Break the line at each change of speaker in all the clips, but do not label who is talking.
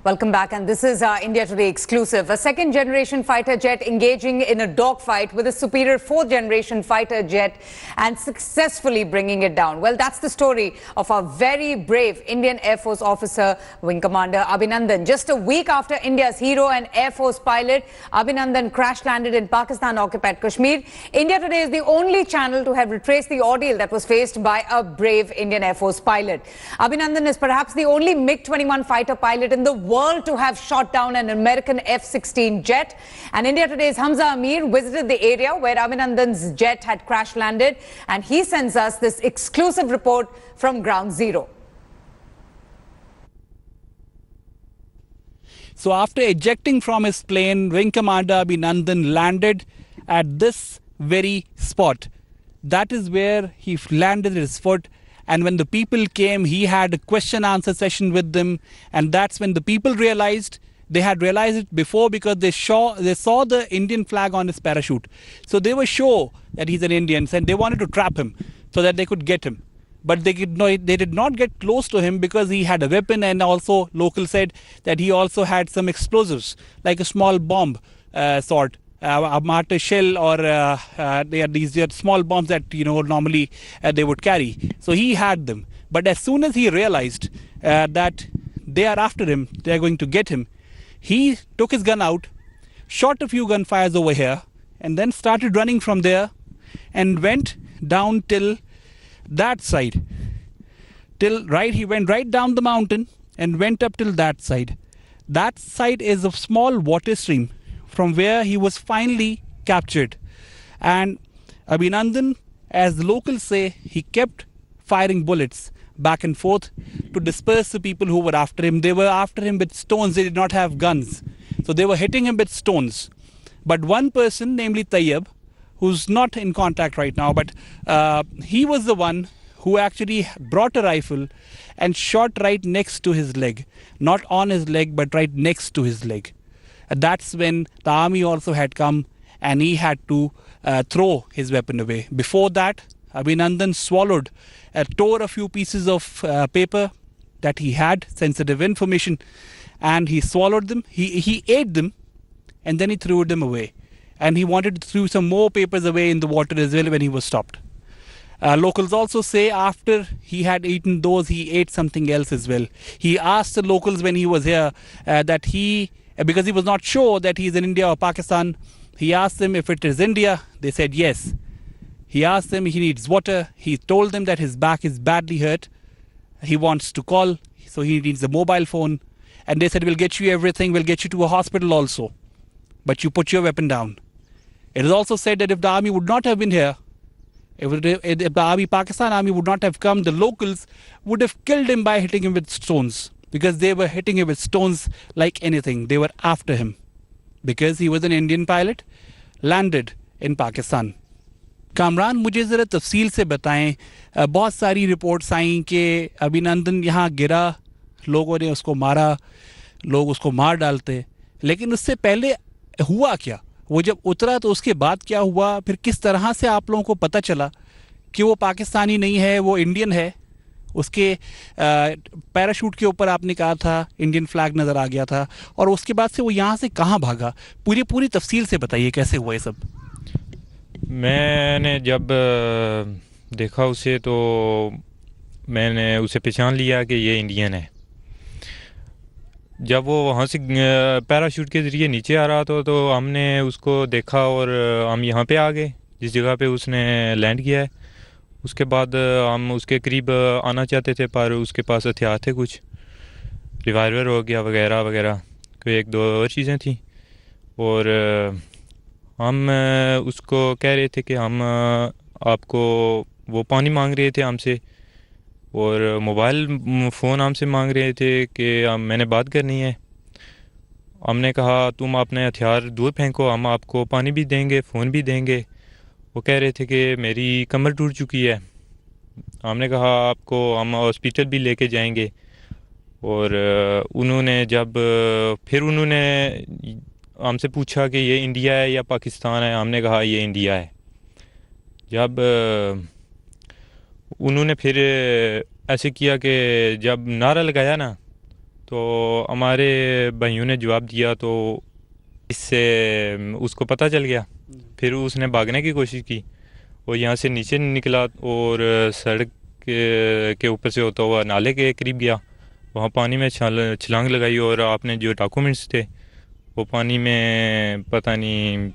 Welcome back, and this is India Today exclusive. A second-generation fighter jet engaging in a dogfight with a superior fourth-generation fighter jet and successfully bringing it down. Well, that's the story of our very brave Indian Air Force officer, Wing Commander Abhinandan. Just a week after India's hero and Air Force pilot, Abhinandan crash-landed in Pakistan-occupied Kashmir. India Today is the only channel to have retraced the ordeal that was faced by a brave Indian Air Force pilot. Abhinandan is perhaps the only MiG-21 fighter pilot in the world to have shot down an American F-16 jet. And India Today's Hamza Amir visited the area where Abhinandan's jet had crash landed, and he sends us this exclusive report from Ground Zero.
So after ejecting from his plane, Wing Commander Abhinandan landed at this very spot. That is where he landed his foot. And when the people came, he had a question-answer session with them. And that's when the people realized, they had realized it before because they saw the Indian flag on his parachute. So they were sure that he's an Indian, and they wanted to trap him so that they could get him. But they did not get close to him because he had a weapon, and also locals said that he also had some explosives, like a small bomb sort. A mortar shell, or they are these small bombs that normally they would carry. So he had them. But as soon as he realized that they are after him, they are going to get him, he took his gun out, shot a few gunfires over here, and then started running from there and went down till that side. He went right down the mountain and went up till that side. That side is a small water stream from where he was finally captured. And Abhinandan, as the locals say, he kept firing bullets back and forth to disperse the people who were after him. They were after him with stones. They did not have guns. So they were hitting him with stones. But one person, namely Tayyab, who's not in contact right now, but he was the one who actually brought a rifle and shot right next to his leg. Not on his leg, but right next to his leg. That's when the army also had come, and he had to throw his weapon away. Before that, Abhinandan tore a few pieces of paper that he had, sensitive information, and he swallowed them. He ate them, and then he threw them away. And he wanted to throw some more papers away in the water as well when he was stopped. Locals also say after he had eaten those, he ate something else as well. He asked the locals when he was here because he was not sure that he's in India or Pakistan, he asked them if it is India. They said yes. He asked them he needs water. He told them that his back is badly hurt. He wants to call, so he needs a mobile phone. And they said, we'll get you everything. We'll get you to a hospital also. But you put your weapon down. It is also said that if the army would not have been here, if the Pakistan army would not have come, the locals would have killed him by hitting him with stones. Because they were hitting him with stones like anything. They were after him. Because he was an Indian pilot, landed in Pakistan. Kamran, मुझे ज़रा तफसील से बताएं. बहुत सारी reports आई कि अभिनंदन यहाँ गिरा, लोगों ने उसको मारा, लोग उसको मार डालते. लेकिन उससे पहले हुआ क्या? वो जब उतरा तो उसके बाद क्या हुआ? फिर किस तरह से आप लोगों को पता चला कि वो पाकिस्तानी नहीं है, वो इंडियन है? उसके पैराशूट के ऊपर आपने कहा था इंडियन फ्लैग नज़र आ गया था, और उसके बाद से वो यहाँ से कहाँ भागा? पूरी तफसील से बताइए कैसे हुआ ये सब.
मैंने जब देखा उसे तो मैंने उसे पहचान लिया कि ये इंडियन है. जब वो वहाँ से पैराशूट के ज़रिए नीचे आ रहा था तो हमने उसको देखा और हम यहाँ पे आ गए जिस जगह पे उसने लैंड किया है. उसके बाद हम उसके करीब आना चाहते थे, पर उसके पास हथियार थे, कुछ रिवाल्वर हो गया वगैरह वगैरह, कोई एक दो और चीज़ें थी. और हम उसको कह रहे थे कि हम आपको, वो पानी मांग रहे थे हमसे और मोबाइल फ़ोन हमसे मांग रहे थे कि मैंने बात करनी है. हमने कहा तुम अपने हथियार दूर फेंको, हम आपको पानी भी देंगे, फ़ोन भी देंगे. वो कह रहे थे कि मेरी कमर टूट चुकी है. हमने कहा आपको हम हॉस्पिटल भी लेके जाएंगे. और फिर उन्होंने हमसे पूछा कि ये इंडिया है या पाकिस्तान है. हमने कहा ये इंडिया है. जब उन्होंने फिर ऐसे किया कि जब नारा लगाया ना तो हमारे भाइयों ने जवाब दिया तो इससे उसको पता चल गया। फिर उसने भागने की कोशिश की और यहाँ से नीचे निकला और सड़क के ऊपर से होता हुआ नाले के करीब गया। वहाँ पानी में छलांग लगाई और आपने जो डॉक्यूमेंट्स थे वो पानी में पता नहीं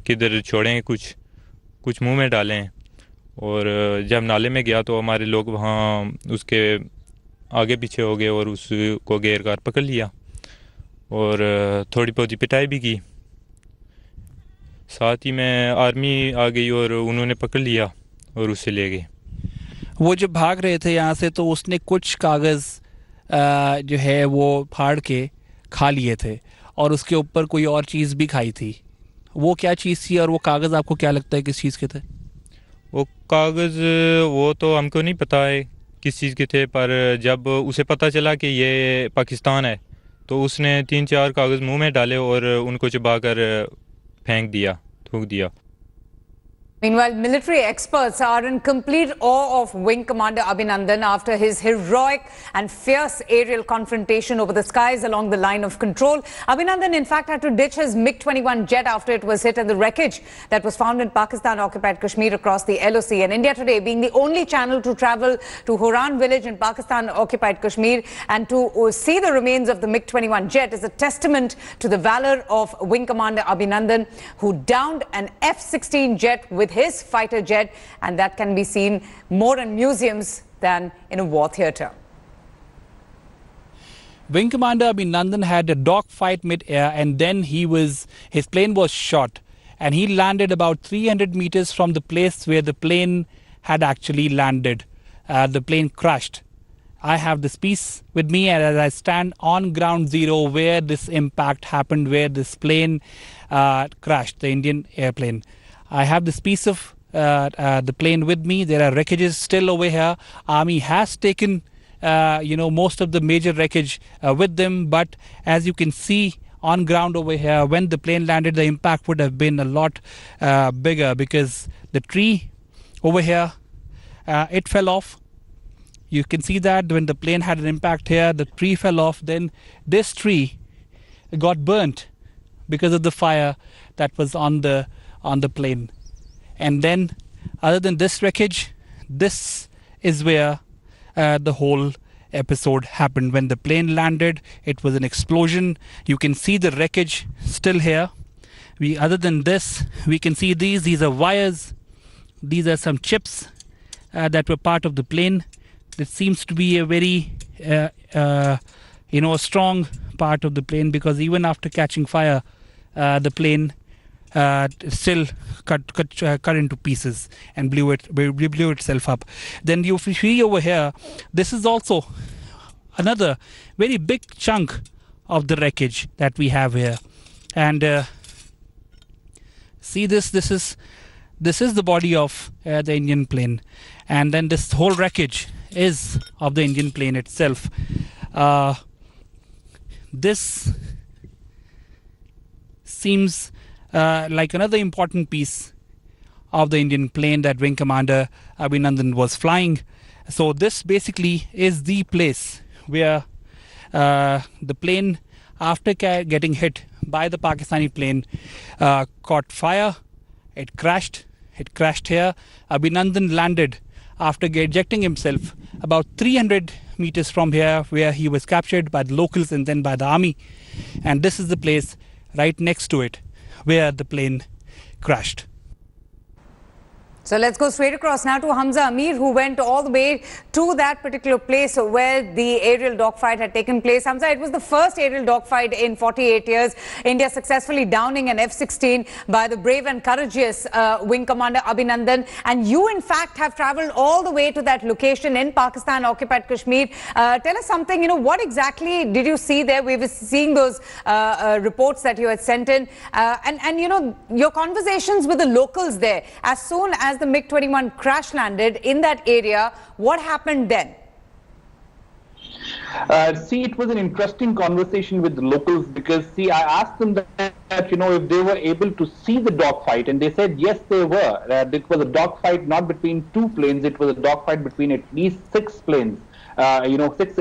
किधर छोड़े, कुछ मुंह में डाले हैं। और जब नाले में गया तो हमारे लोग वहाँ उसके आगे पीछे हो गए और उसको घेर कर पकड़ लिया और थोड़ी बहुत पिटाई भी की। साथ ही में आर्मी आ गई और उन्होंने पकड़ लिया और उससे ले गए।
वो जब भाग रहे थे यहाँ से तो उसने कुछ कागज़ जो है वो फाड़ के खा लिए थे और उसके ऊपर कोई और चीज़ भी खाई थी। वो क्या चीज़ थी और वो कागज़ आपको क्या लगता है किस चीज़ के थे?
वो कागज़ वो तो हमको नहीं पता है किस चीज़ के थे, पर जब उसे पता चला कि ये पाकिस्तान है तो उसने 3-4 कागज़ मुंह में डाले और उनको चबा कर फेंक दिया, थूक दिया।
Meanwhile, military experts are in complete awe of Wing Commander Abhinandan after his heroic and fierce aerial confrontation over the skies along the line of control. Abhinandan, in fact, had to ditch his MiG-21 jet after it was hit in the wreckage that was found in Pakistan-occupied Kashmir across the LOC. And India Today, being the only channel to travel to Horan village in Pakistan-occupied Kashmir and to see the remains of the MiG-21 jet is a testament to the valor of Wing Commander Abhinandan, who downed an F-16 jet with his fighter jet, and that can be seen more in museums than in a war theatre.
Wing Commander Abhinandan had a dogfight mid-air and then his plane was shot and he landed about 300 meters from the place where the plane had actually landed. The plane crashed. I have this piece with me as I stand on ground zero where this impact happened, where this plane crashed, the Indian airplane. I have this piece of the plane with me. There are wreckages still over here. Army has taken, most of the major wreckage with them. But as you can see on ground over here, when the plane landed, the impact would have been a lot bigger because the tree over here, it fell off. You can see that when the plane had an impact here, the tree fell off. Then this tree got burnt because of the fire that was on the plane. And then other than this wreckage, this is where the whole episode happened. When the plane landed, it was an explosion. You can see the wreckage still here. Other than this, we can see these are wires. These are some chips that were part of the plane. It seems to be a very strong part of the plane, because even after catching fire, the plane still cut into pieces and blew itself up. Then you see over here, this is also another very big chunk of the wreckage that we have here. And see this is the body of the Indian plane, and then this whole wreckage is of the Indian plane itself. This seems like another important piece of the Indian plane that Wing Commander Abhinandan was flying. So this basically is the place where the plane, after getting hit by the Pakistani plane, caught fire. It crashed here. Abhinandan landed after ejecting himself about 300 meters from here, where he was captured by the locals and then by the army. And this is the place right next to it where the plane crashed.
So let's go straight across now to Hamza Amir, who went all the way to that particular place where the aerial dogfight had taken place. Hamza, it was the first aerial dogfight in 48 years. India successfully downing an F-16 by the brave and courageous Wing Commander Abhinandan. And you, in fact, have travelled all the way to that location in Pakistan-occupied Kashmir. Tell us something, what exactly did you see there? We were seeing those reports that you had sent in. And your conversations with the locals there, as soon as the MiG-21 crash landed in that area, what happened then?
It was an interesting conversation with the locals, because I asked them that if they were able to see the dogfight, and they said yes, they were. It was a dogfight not between two planes, it was a dogfight between at least 6 planes. six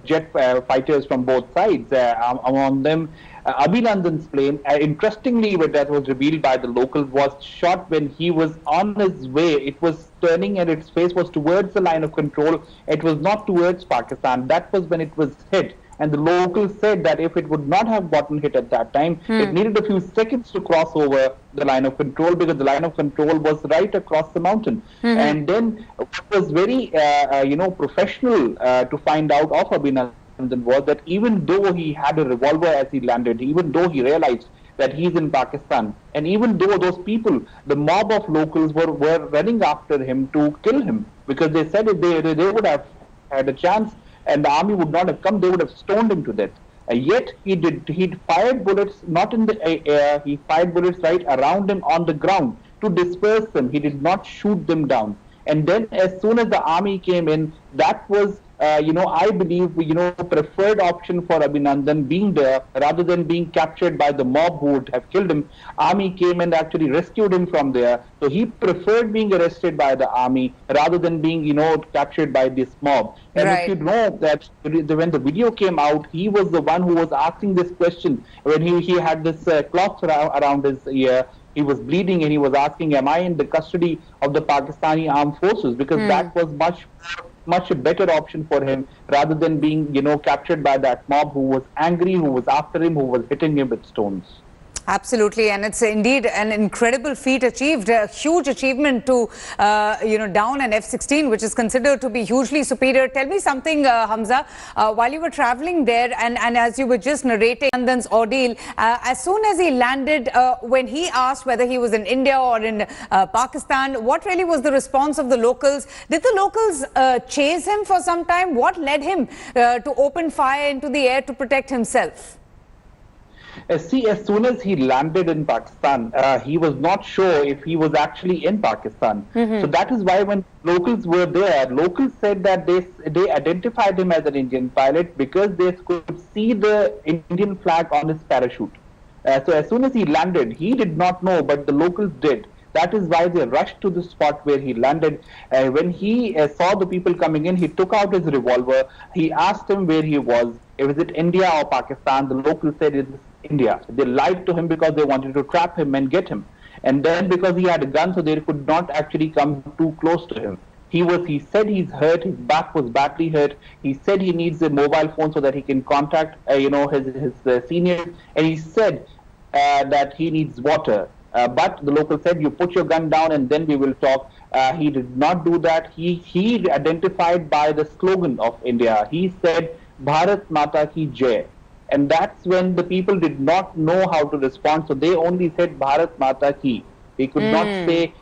jet fighters from both sides. Among them, Abhinandan's plane, interestingly, but that was revealed by the locals, was shot when he was on his way. It was turning and its face was towards the line of control. It was not towards Pakistan. That was when it was hit. And the locals said that if it would not have gotten hit at that time, it needed a few seconds to cross over the line of control, because the line of control was right across the mountain. And then what was very, professional to find out of Abhinandan was that even though he had a revolver as he landed, even though he realized that he's in Pakistan, and even though those people, the mob of locals were running after him to kill him, because they said if they would have had a chance, and the army would not have come, they would have stoned him to death. Yet he fired bullets not in the air, he fired bullets right around him on the ground to disperse them. He did not shoot them down. And then as soon as the army came in, that was I believe, preferred option for Abhinandan being there rather than being captured by the mob who would have killed him. Army came and actually rescued him from there. So he preferred being arrested by the army rather than being, captured by this mob. And if you know that when the video came out, he was the one who was asking this question when he had this cloth around his ear. He was bleeding and he was asking, am I in the custody of the Pakistani armed forces? Because that was much a better option for him rather than being, captured by that mob who was angry, who was after him, who was hitting him with stones.
Absolutely, and it's indeed an incredible feat achieved, a huge achievement to, down an F-16, which is considered to be hugely superior. Tell me something, Hamza, while you were traveling there and as you were just narrating Abhinandan's ordeal, as soon as he landed, when he asked whether he was in India or in Pakistan, what really was the response of the locals? Did the locals chase him for some time? What led him to open fire into the air to protect himself?
As soon as he landed in Pakistan, he was not sure if he was actually in Pakistan. So that is why when locals were there, locals said that they identified him as an Indian pilot because they could see the Indian flag on his parachute. So as soon as he landed, he did not know, but the locals did. That is why they rushed to the spot where he landed. When he saw the people coming in, he took out his revolver. He asked him where he was. Was it India or Pakistan? The locals said it's India. They lied to him because they wanted to trap him and get him. And then because he had a gun, so they could not actually come too close to him. He said he's hurt, his back was badly hurt. He said he needs a mobile phone so that he can contact, his seniors. And he said that he needs water. But the local said, you put your gun down and then we will talk. He did not do that. He identified by the slogan of India. He said, Bharat Mata Ki Jai. And that's when the people did not know how to respond. So they only said Bharat Mata Ki. They could not say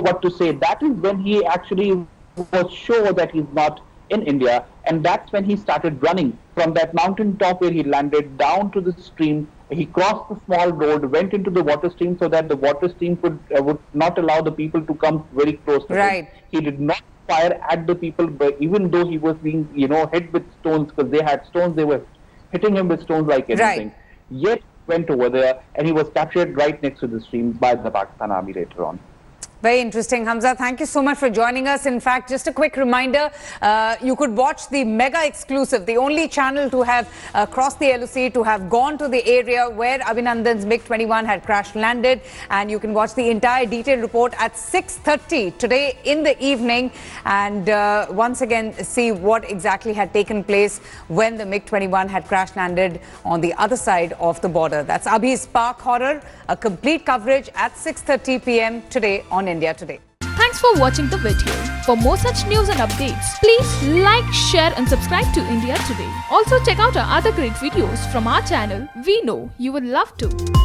what to say. That is when he actually was sure that he's not in India. And that's when he started running from that mountain top where he landed down to the stream. He crossed the small road, went into the water stream so that the water stream would not allow the people to come very close to him. He did not fire at the people, but even though he was being, hit with stones, because they had stones, they were hitting him with stones like anything. Yet went over there and he was captured right next to the stream by the Pakistan army later on.
Very interesting, Hamza. Thank you so much for joining us. In fact, just a quick reminder, you could watch the mega exclusive, the only channel to have crossed the LOC, to have gone to the area where Abhinandan's MiG-21 had crash landed. And you can watch the entire detailed report at 6:30 today in the evening. And once again, see what exactly had taken place when the MiG-21 had crash landed on the other side of the border. That's Abhi's Park Horror, a complete coverage at 6:30 p.m. today on India Today.
Thanks for watching the video. For more such news and updates, please like, share and subscribe to India Today. Also check out our other great videos from our channel. We know you will love to.